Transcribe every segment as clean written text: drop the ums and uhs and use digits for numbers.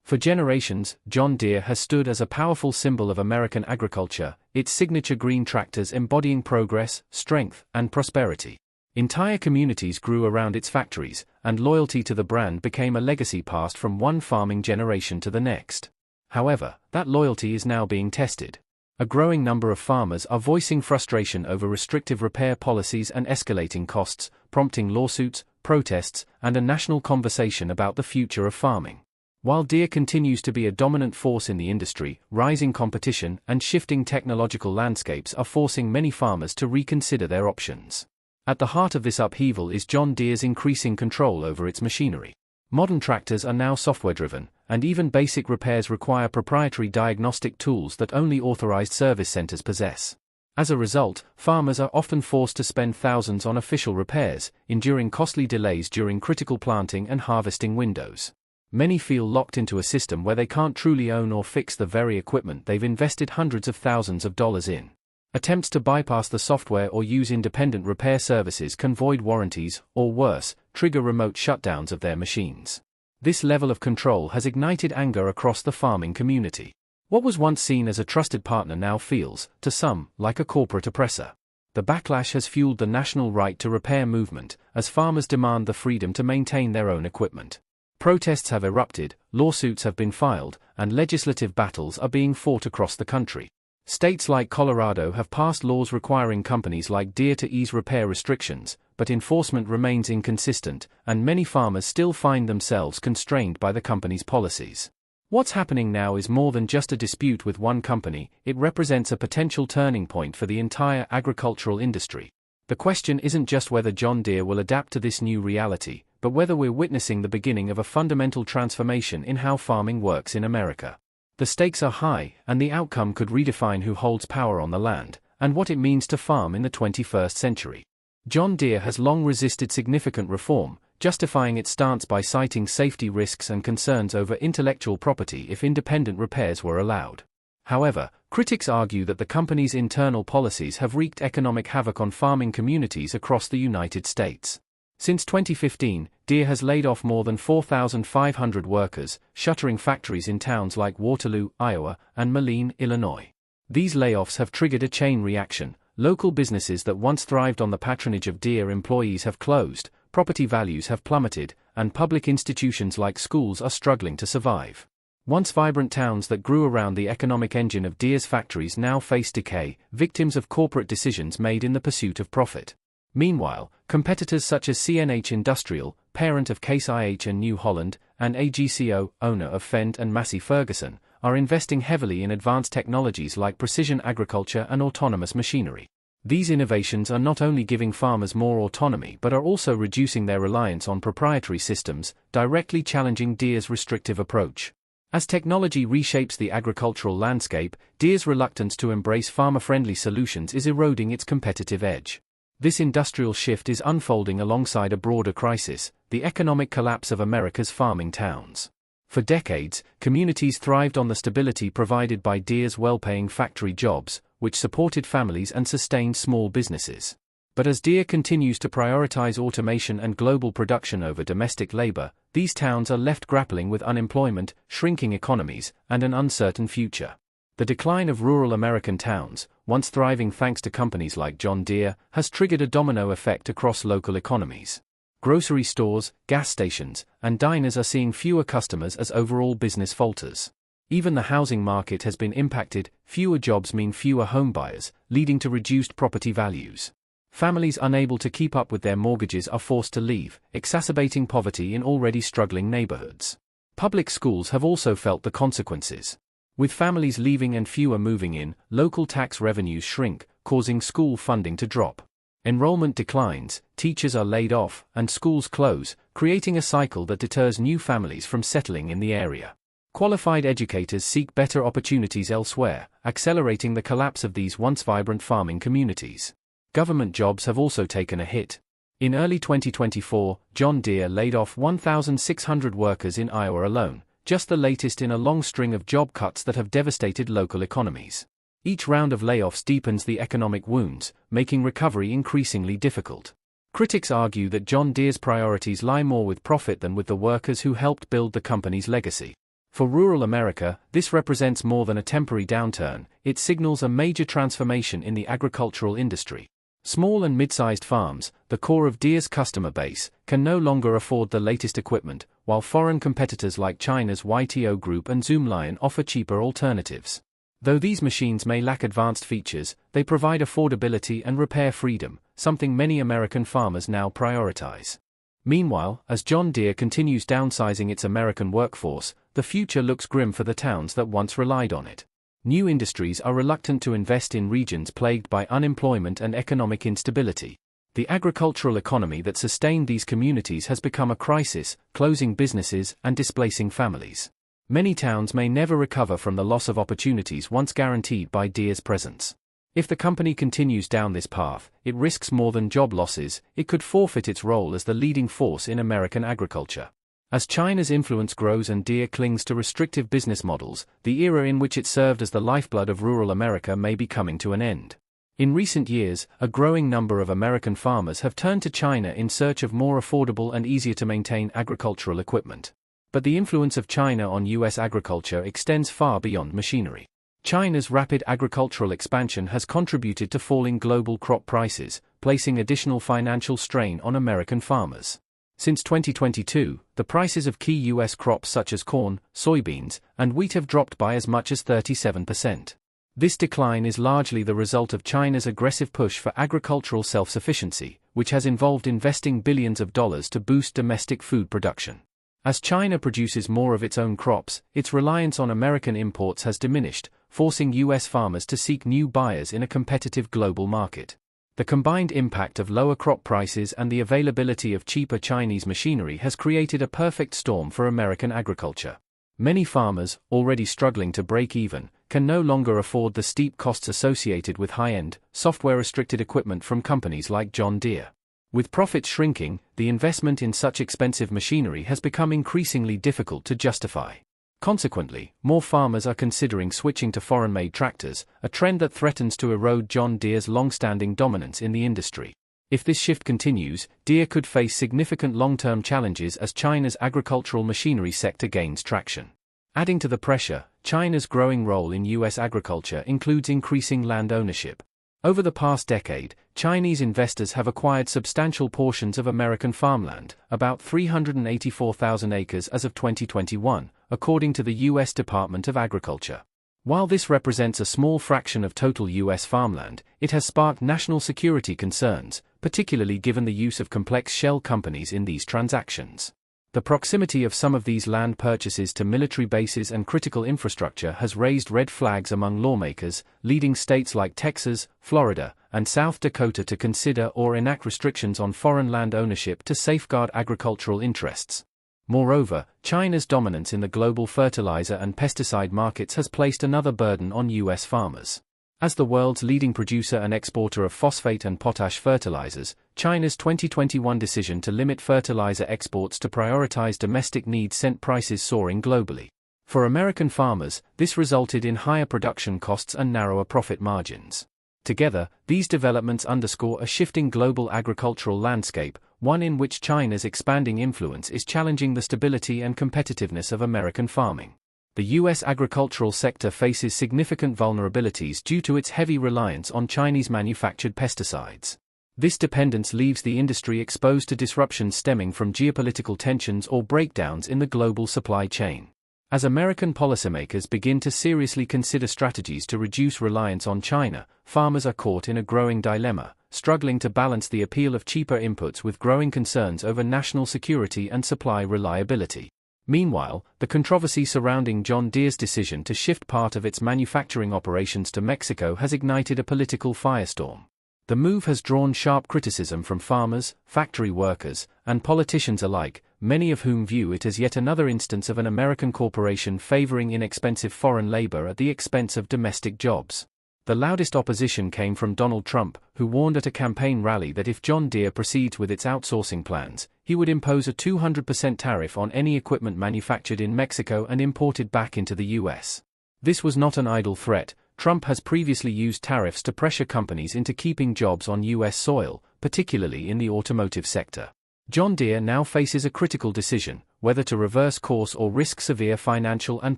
For generations, John Deere has stood as a powerful symbol of American agriculture, its signature green tractors embodying progress, strength, and prosperity. Entire communities grew around its factories, and loyalty to the brand became a legacy passed from one farming generation to the next. However, that loyalty is now being tested. A growing number of farmers are voicing frustration over restrictive repair policies and escalating costs, prompting lawsuits, protests, and a national conversation about the future of farming. While Deere continues to be a dominant force in the industry, rising competition and shifting technological landscapes are forcing many farmers to reconsider their options. At the heart of this upheaval is John Deere's increasing control over its machinery. Modern tractors are now software-driven, and even basic repairs require proprietary diagnostic tools that only authorized service centers possess. As a result, farmers are often forced to spend thousands on official repairs, enduring costly delays during critical planting and harvesting windows. Many feel locked into a system where they can't truly own or fix the very equipment they've invested hundreds of thousands of dollars in. Attempts to bypass the software or use independent repair services can void warranties, or worse, trigger remote shutdowns of their machines. This level of control has ignited anger across the farming community. What was once seen as a trusted partner now feels, to some, like a corporate oppressor. The backlash has fueled the national right to repair movement, as farmers demand the freedom to maintain their own equipment. Protests have erupted, lawsuits have been filed, and legislative battles are being fought across the country. States like Colorado have passed laws requiring companies like Deere to ease repair restrictions, but enforcement remains inconsistent, and many farmers still find themselves constrained by the company's policies. What's happening now is more than just a dispute with one company, it represents a potential turning point for the entire agricultural industry. The question isn't just whether John Deere will adapt to this new reality, but whether we're witnessing the beginning of a fundamental transformation in how farming works in America. The stakes are high, and the outcome could redefine who holds power on the land, and what it means to farm in the 21st century. John Deere has long resisted significant reform, justifying its stance by citing safety risks and concerns over intellectual property if independent repairs were allowed. However, critics argue that the company's internal policies have wreaked economic havoc on farming communities across the United States. Since 2015, Deere has laid off more than 4,500 workers, shuttering factories in towns like Waterloo, Iowa, and Moline, Illinois. These layoffs have triggered a chain reaction. Local businesses that once thrived on the patronage of Deere employees have closed, property values have plummeted, and public institutions like schools are struggling to survive. Once vibrant towns that grew around the economic engine of Deere's factories now face decay, victims of corporate decisions made in the pursuit of profit. Meanwhile, competitors such as CNH Industrial, parent of Case IH and New Holland, and AGCO, owner of Fendt and Massey Ferguson, are investing heavily in advanced technologies like precision agriculture and autonomous machinery. These innovations are not only giving farmers more autonomy but are also reducing their reliance on proprietary systems, directly challenging Deere's restrictive approach. As technology reshapes the agricultural landscape, Deere's reluctance to embrace farmer-friendly solutions is eroding its competitive edge. This industrial shift is unfolding alongside a broader crisis, the economic collapse of America's farming towns. For decades, communities thrived on the stability provided by Deere's well-paying factory jobs, which supported families and sustained small businesses. But as Deere continues to prioritize automation and global production over domestic labor, these towns are left grappling with unemployment, shrinking economies, and an uncertain future. The decline of rural American towns, once thriving thanks to companies like John Deere, has triggered a domino effect across local economies. Grocery stores, gas stations, and diners are seeing fewer customers as overall business falters. Even the housing market has been impacted. Fewer jobs mean fewer homebuyers, leading to reduced property values. Families unable to keep up with their mortgages are forced to leave, exacerbating poverty in already struggling neighborhoods. Public schools have also felt the consequences. With families leaving and fewer moving in, local tax revenues shrink, causing school funding to drop. Enrollment declines, teachers are laid off, and schools close, creating a cycle that deters new families from settling in the area. Qualified educators seek better opportunities elsewhere, accelerating the collapse of these once vibrant farming communities. Government jobs have also taken a hit. In early 2024, John Deere laid off 1,600 workers in Iowa alone, just the latest in a long string of job cuts that have devastated local economies. Each round of layoffs deepens the economic wounds, making recovery increasingly difficult. Critics argue that John Deere's priorities lie more with profit than with the workers who helped build the company's legacy. For rural America, this represents more than a temporary downturn, it signals a major transformation in the agricultural industry. Small and mid-sized farms, the core of Deere's customer base, can no longer afford the latest equipment, while foreign competitors like China's YTO Group and Zoomlion offer cheaper alternatives. Though these machines may lack advanced features, they provide affordability and repair freedom, something many American farmers now prioritize. Meanwhile, as John Deere continues downsizing its American workforce, the future looks grim for the towns that once relied on it. New industries are reluctant to invest in regions plagued by unemployment and economic instability. The agricultural economy that sustained these communities has become a crisis, closing businesses and displacing families. Many towns may never recover from the loss of opportunities once guaranteed by Deere's presence. If the company continues down this path, it risks more than job losses, it could forfeit its role as the leading force in American agriculture. As China's influence grows and Deere clings to restrictive business models, the era in which it served as the lifeblood of rural America may be coming to an end. In recent years, a growing number of American farmers have turned to China in search of more affordable and easier-to-maintain agricultural equipment. But the influence of China on U.S. agriculture extends far beyond machinery. China's rapid agricultural expansion has contributed to falling global crop prices, placing additional financial strain on American farmers. Since 2022, the prices of key U.S. crops such as corn, soybeans, and wheat have dropped by as much as 37%. This decline is largely the result of China's aggressive push for agricultural self-sufficiency, which has involved investing billions of dollars to boost domestic food production. As China produces more of its own crops, its reliance on American imports has diminished, forcing U.S. farmers to seek new buyers in a competitive global market. The combined impact of lower crop prices and the availability of cheaper Chinese machinery has created a perfect storm for American agriculture. Many farmers, already struggling to break even, can no longer afford the steep costs associated with high-end, software-restricted equipment from companies like John Deere. With profits shrinking, the investment in such expensive machinery has become increasingly difficult to justify. Consequently, more farmers are considering switching to foreign-made tractors, a trend that threatens to erode John Deere's long-standing dominance in the industry. If this shift continues, Deere could face significant long-term challenges as China's agricultural machinery sector gains traction. Adding to the pressure, China's growing role in U.S. agriculture includes increasing land ownership. Over the past decade, Chinese investors have acquired substantial portions of American farmland, about 384,000 acres as of 2021, according to the U.S. Department of Agriculture. While this represents a small fraction of total U.S. farmland, it has sparked national security concerns, particularly given the use of complex shell companies in these transactions. The proximity of some of these land purchases to military bases and critical infrastructure has raised red flags among lawmakers, leading states like Texas, Florida, and South Dakota to consider or enact restrictions on foreign land ownership to safeguard agricultural interests. Moreover, China's dominance in the global fertilizer and pesticide markets has placed another burden on U.S. farmers. As the world's leading producer and exporter of phosphate and potash fertilizers, China's 2021 decision to limit fertilizer exports to prioritize domestic needs sent prices soaring globally. For American farmers, this resulted in higher production costs and narrower profit margins. Together, these developments underscore a shifting global agricultural landscape, one in which China's expanding influence is challenging the stability and competitiveness of American farming. The U.S. agricultural sector faces significant vulnerabilities due to its heavy reliance on Chinese-manufactured pesticides. This dependence leaves the industry exposed to disruptions stemming from geopolitical tensions or breakdowns in the global supply chain. As American policymakers begin to seriously consider strategies to reduce reliance on China, farmers are caught in a growing dilemma, struggling to balance the appeal of cheaper inputs with growing concerns over national security and supply reliability. Meanwhile, the controversy surrounding John Deere's decision to shift part of its manufacturing operations to Mexico has ignited a political firestorm. The move has drawn sharp criticism from farmers, factory workers, and politicians alike, many of whom view it as yet another instance of an American corporation favoring inexpensive foreign labor at the expense of domestic jobs. The loudest opposition came from Donald Trump, who warned at a campaign rally that if John Deere proceeds with its outsourcing plans, he would impose a 200% tariff on any equipment manufactured in Mexico and imported back into the U.S. This was not an idle threat. Trump has previously used tariffs to pressure companies into keeping jobs on U.S. soil, particularly in the automotive sector. John Deere now faces a critical decision: whether to reverse course or risk severe financial and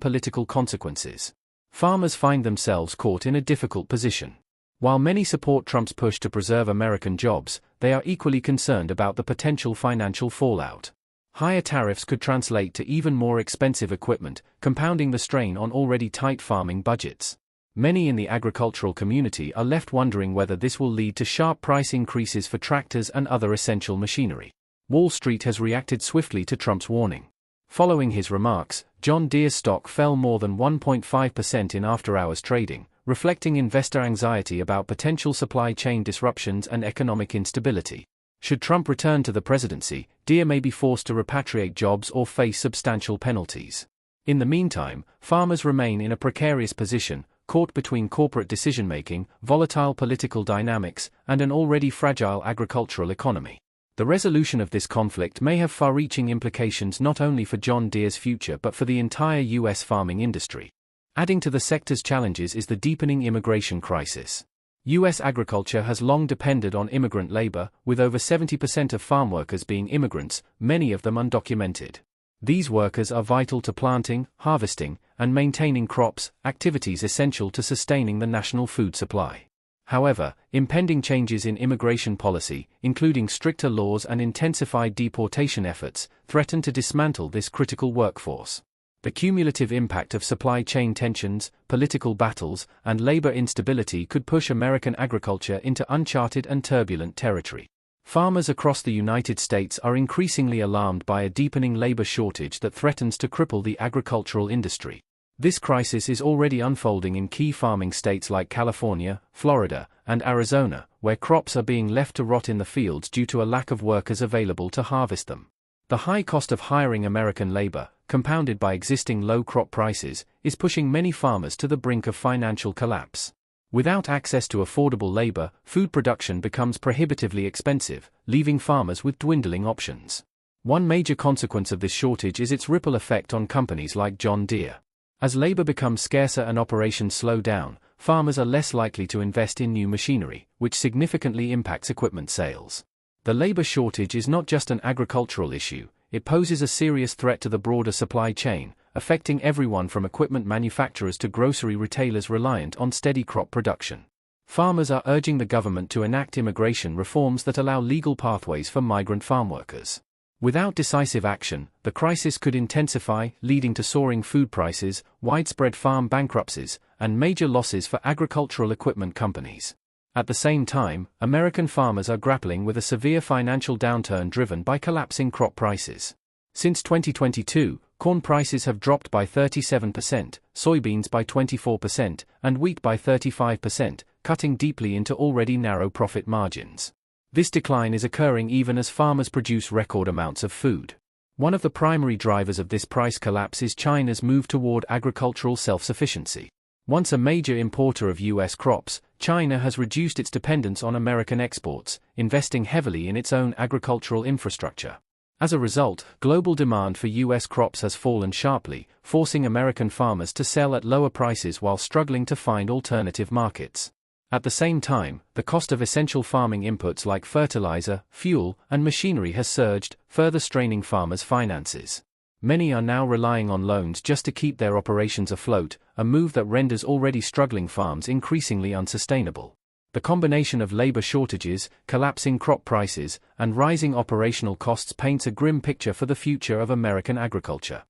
political consequences. Farmers find themselves caught in a difficult position. While many support Trump's push to preserve American jobs, they are equally concerned about the potential financial fallout. Higher tariffs could translate to even more expensive equipment, compounding the strain on already tight farming budgets. Many in the agricultural community are left wondering whether this will lead to sharp price increases for tractors and other essential machinery. Wall Street has reacted swiftly to Trump's warning. Following his remarks, John Deere's stock fell more than 1.5% in after-hours trading, reflecting investor anxiety about potential supply chain disruptions and economic instability. Should Trump return to the presidency, Deere may be forced to repatriate jobs or face substantial penalties. In the meantime, farmers remain in a precarious position, caught between corporate decision-making, volatile political dynamics, and an already fragile agricultural economy. The resolution of this conflict may have far-reaching implications not only for John Deere's future but for the entire U.S. farming industry. Adding to the sector's challenges is the deepening immigration crisis. U.S. agriculture has long depended on immigrant labor, with over 70% of farm workers being immigrants, many of them undocumented. These workers are vital to planting, harvesting, and maintaining crops, activities essential to sustaining the national food supply. However, impending changes in immigration policy, including stricter laws and intensified deportation efforts, threaten to dismantle this critical workforce. The cumulative impact of supply chain tensions, political battles, and labor instability could push American agriculture into uncharted and turbulent territory. Farmers across the United States are increasingly alarmed by a deepening labor shortage that threatens to cripple the agricultural industry. This crisis is already unfolding in key farming states like California, Florida, and Arizona, where crops are being left to rot in the fields due to a lack of workers available to harvest them. The high cost of hiring American labor, compounded by existing low crop prices, is pushing many farmers to the brink of financial collapse. Without access to affordable labor, food production becomes prohibitively expensive, leaving farmers with dwindling options. One major consequence of this shortage is its ripple effect on companies like John Deere. As labor becomes scarcer and operations slow down, farmers are less likely to invest in new machinery, which significantly impacts equipment sales. The labor shortage is not just an agricultural issue, it poses a serious threat to the broader supply chain, affecting everyone from equipment manufacturers to grocery retailers reliant on steady crop production. Farmers are urging the government to enact immigration reforms that allow legal pathways for migrant farm workers. Without decisive action, the crisis could intensify, leading to soaring food prices, widespread farm bankruptcies, and major losses for agricultural equipment companies. At the same time, American farmers are grappling with a severe financial downturn driven by collapsing crop prices. Since 2022, corn prices have dropped by 37%, soybeans by 24%, and wheat by 35%, cutting deeply into already narrow profit margins. This decline is occurring even as farmers produce record amounts of food. One of the primary drivers of this price collapse is China's move toward agricultural self-sufficiency. Once a major importer of U.S. crops, China has reduced its dependence on American exports, investing heavily in its own agricultural infrastructure. As a result, global demand for U.S. crops has fallen sharply, forcing American farmers to sell at lower prices while struggling to find alternative markets. At the same time, the cost of essential farming inputs like fertilizer, fuel, and machinery has surged, further straining farmers' finances. Many are now relying on loans just to keep their operations afloat, a move that renders already struggling farms increasingly unsustainable. The combination of labor shortages, collapsing crop prices, and rising operational costs paints a grim picture for the future of American agriculture.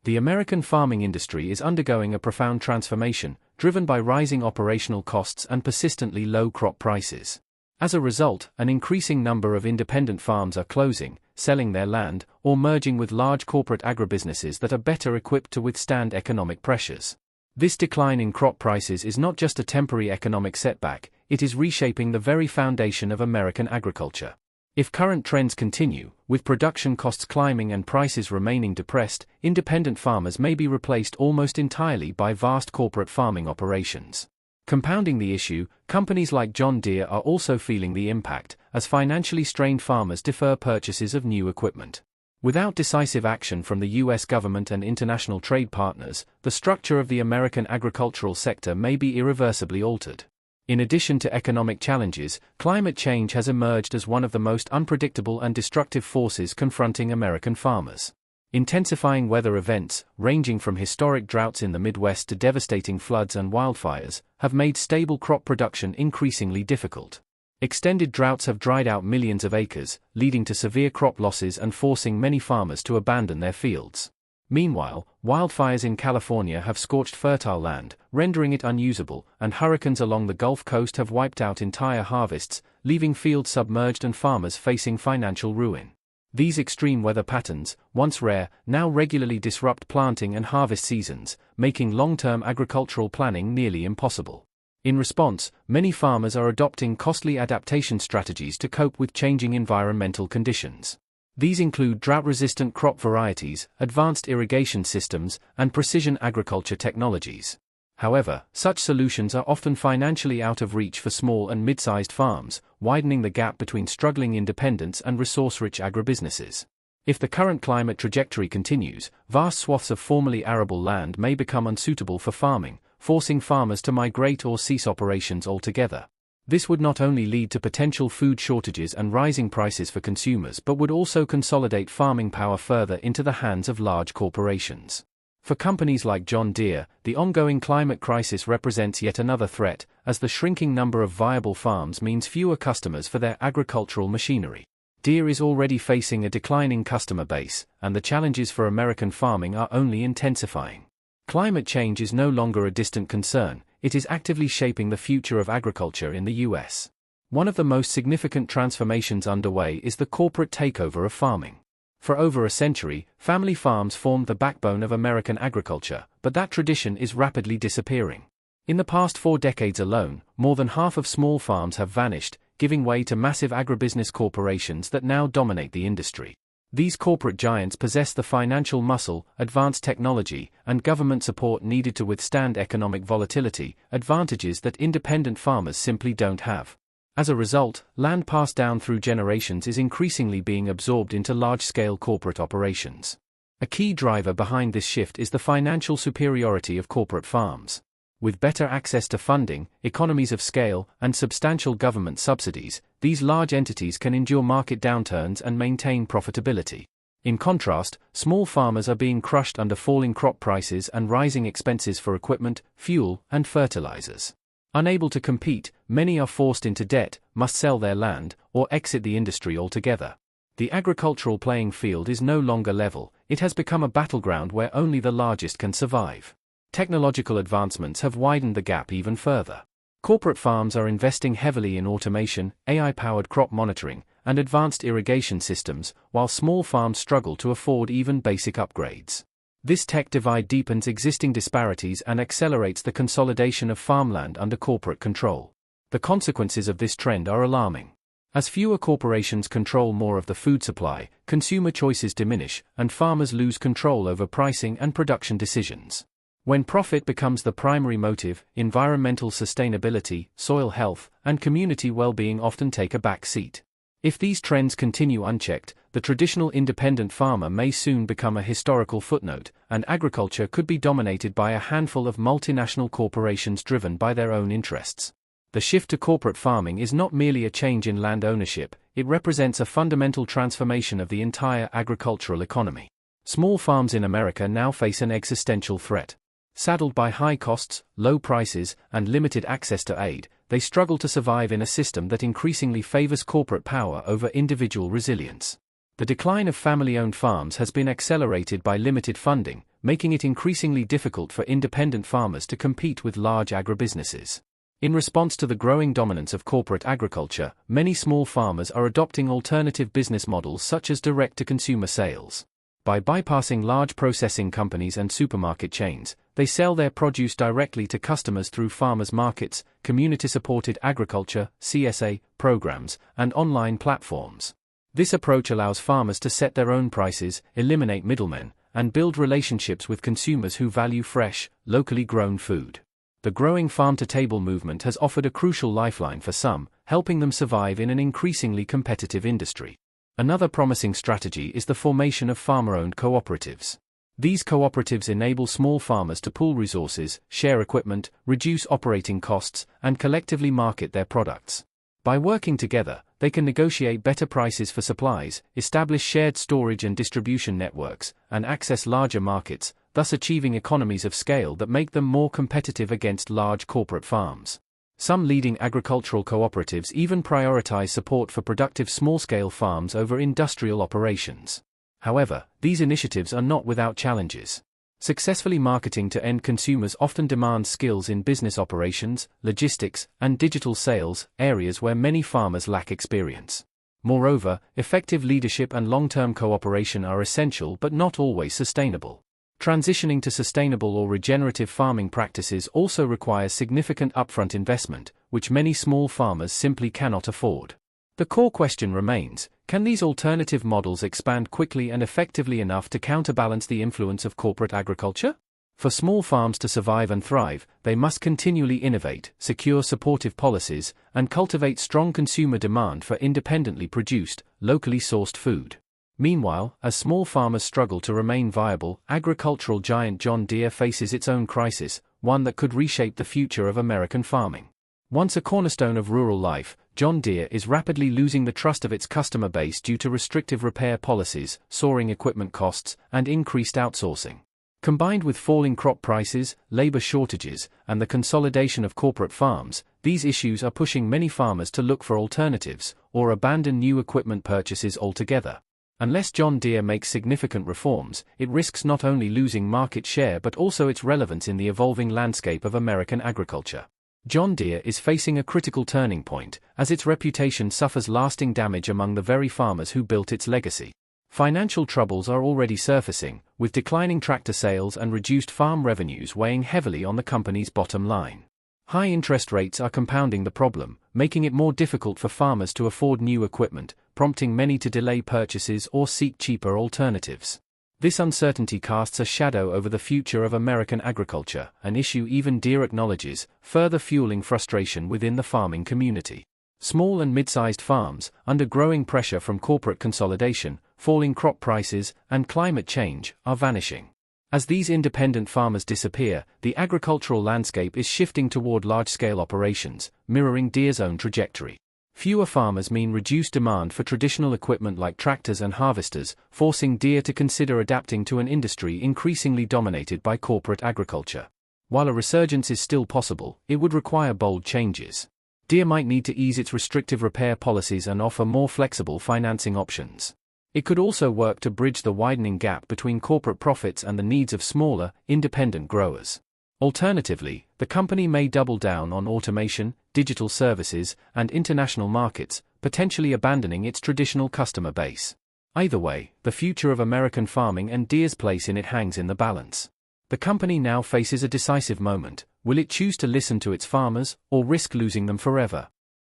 The American farming industry is undergoing a profound transformation, driven by rising operational costs and persistently low crop prices. As a result, an increasing number of independent farms are closing, selling their land, or merging with large corporate agribusinesses that are better equipped to withstand economic pressures. This decline in crop prices is not just a temporary economic setback, it is reshaping the very foundation of American agriculture. If current trends continue, with production costs climbing and prices remaining depressed, independent farmers may be replaced almost entirely by vast corporate farming operations. Compounding the issue, companies like John Deere are also feeling the impact, as financially strained farmers defer purchases of new equipment. Without decisive action from the U.S. government and international trade partners, the structure of the American agricultural sector may be irreversibly altered. In addition to economic challenges, climate change has emerged as one of the most unpredictable and destructive forces confronting American farmers. Intensifying weather events, ranging from historic droughts in the Midwest to devastating floods and wildfires, have made stable crop production increasingly difficult. Extended droughts have dried out millions of acres, leading to severe crop losses and forcing many farmers to abandon their fields. Meanwhile, wildfires in California have scorched fertile land, rendering it unusable, and hurricanes along the Gulf Coast have wiped out entire harvests, leaving fields submerged and farmers facing financial ruin. These extreme weather patterns, once rare, now regularly disrupt planting and harvest seasons, making long-term agricultural planning nearly impossible. In response, many farmers are adopting costly adaptation strategies to cope with changing environmental conditions. These include drought-resistant crop varieties, advanced irrigation systems, and precision agriculture technologies. However, such solutions are often financially out of reach for small and mid-sized farms, widening the gap between struggling independents and resource-rich agribusinesses. If the current climate trajectory continues, vast swaths of formerly arable land may become unsuitable for farming, forcing farmers to migrate or cease operations altogether. This would not only lead to potential food shortages and rising prices for consumers but would also consolidate farming power further into the hands of large corporations. For companies like John Deere, the ongoing climate crisis represents yet another threat, as the shrinking number of viable farms means fewer customers for their agricultural machinery. Deere is already facing a declining customer base, and the challenges for American farming are only intensifying. Climate change is no longer a distant concern, it is actively shaping the future of agriculture in the U.S. One of the most significant transformations underway is the corporate takeover of farming. For over a century, family farms formed the backbone of American agriculture, but that tradition is rapidly disappearing. In the past 4 decades alone, more than half of small farms have vanished, giving way to massive agribusiness corporations that now dominate the industry. These corporate giants possess the financial muscle, advanced technology, and government support needed to withstand economic volatility, advantages that independent farmers simply don't have. As a result, land passed down through generations is increasingly being absorbed into large-scale corporate operations. A key driver behind this shift is the financial superiority of corporate farms. With better access to funding, economies of scale, and substantial government subsidies, these large entities can endure market downturns and maintain profitability. In contrast, small farmers are being crushed under falling crop prices and rising expenses for equipment, fuel, and fertilizers. Unable to compete, many are forced into debt, must sell their land, or exit the industry altogether. The agricultural playing field is no longer level, it has become a battleground where only the largest can survive. Technological advancements have widened the gap even further. Corporate farms are investing heavily in automation, AI-powered crop monitoring, and advanced irrigation systems, while small farms struggle to afford even basic upgrades. This tech divide deepens existing disparities and accelerates the consolidation of farmland under corporate control. The consequences of this trend are alarming. As fewer corporations control more of the food supply, consumer choices diminish, and farmers lose control over pricing and production decisions. When profit becomes the primary motive, environmental sustainability, soil health, and community well-being often take a back seat. If these trends continue unchecked, the traditional independent farmer may soon become a historical footnote, and agriculture could be dominated by a handful of multinational corporations driven by their own interests. The shift to corporate farming is not merely a change in land ownership, it represents a fundamental transformation of the entire agricultural economy. Small farms in America now face an existential threat. Saddled by high costs, low prices, and limited access to aid, they struggle to survive in a system that increasingly favors corporate power over individual resilience. The decline of family-owned farms has been accelerated by limited funding, making it increasingly difficult for independent farmers to compete with large agribusinesses. In response to the growing dominance of corporate agriculture, many small farmers are adopting alternative business models such as direct-to-consumer sales. By bypassing large processing companies and supermarket chains, they sell their produce directly to customers through farmers' markets, community-supported agriculture (CSA) programs, and online platforms. This approach allows farmers to set their own prices, eliminate middlemen, and build relationships with consumers who value fresh, locally grown food. The growing farm-to-table movement has offered a crucial lifeline for some, helping them survive in an increasingly competitive industry. Another promising strategy is the formation of farmer-owned cooperatives. These cooperatives enable small farmers to pool resources, share equipment, reduce operating costs, and collectively market their products. By working together, They can negotiate better prices for supplies, establish shared storage and distribution networks, and access larger markets, thus achieving economies of scale that make them more competitive against large corporate farms. Some leading agricultural cooperatives even prioritize support for productive small-scale farms over industrial operations. However, these initiatives are not without challenges. Successfully marketing to end consumers often demands skills in business operations, logistics, and digital sales, areas where many farmers lack experience. Moreover, effective leadership and long-term cooperation are essential but not always sustainable. Transitioning to sustainable or regenerative farming practices also requires significant upfront investment, which many small farmers simply cannot afford. The core question remains, can these alternative models expand quickly and effectively enough to counterbalance the influence of corporate agriculture? For small farms to survive and thrive, they must continually innovate, secure supportive policies, and cultivate strong consumer demand for independently produced, locally sourced food. Meanwhile, as small farmers struggle to remain viable, agricultural giant John Deere faces its own crisis, one that could reshape the future of American farming. Once a cornerstone of rural life, John Deere is rapidly losing the trust of its customer base due to restrictive repair policies, soaring equipment costs, and increased outsourcing. Combined with falling crop prices, labor shortages, and the consolidation of corporate farms, these issues are pushing many farmers to look for alternatives, or abandon new equipment purchases altogether. Unless John Deere makes significant reforms, it risks not only losing market share but also its relevance in the evolving landscape of American agriculture. John Deere is facing a critical turning point, as its reputation suffers lasting damage among the very farmers who built its legacy. Financial troubles are already surfacing, with declining tractor sales and reduced farm revenues weighing heavily on the company's bottom line. High interest rates are compounding the problem, making it more difficult for farmers to afford new equipment, prompting many to delay purchases or seek cheaper alternatives. This uncertainty casts a shadow over the future of American agriculture, an issue even Deere acknowledges, further fueling frustration within the farming community. Small and mid-sized farms, under growing pressure from corporate consolidation, falling crop prices, and climate change, are vanishing. As these independent farmers disappear, the agricultural landscape is shifting toward large-scale operations, mirroring Deere's own trajectory. Fewer farmers mean reduced demand for traditional equipment like tractors and harvesters, forcing Deere to consider adapting to an industry increasingly dominated by corporate agriculture. While a resurgence is still possible, it would require bold changes. Deere might need to ease its restrictive repair policies and offer more flexible financing options. It could also work to bridge the widening gap between corporate profits and the needs of smaller, independent growers. Alternatively, the company may double down on automation, digital services, and international markets, potentially abandoning its traditional customer base. Either way, the future of American farming and Deere's place in it hangs in the balance. The company now faces a decisive moment. Will it choose to listen to its farmers, or risk losing them forever?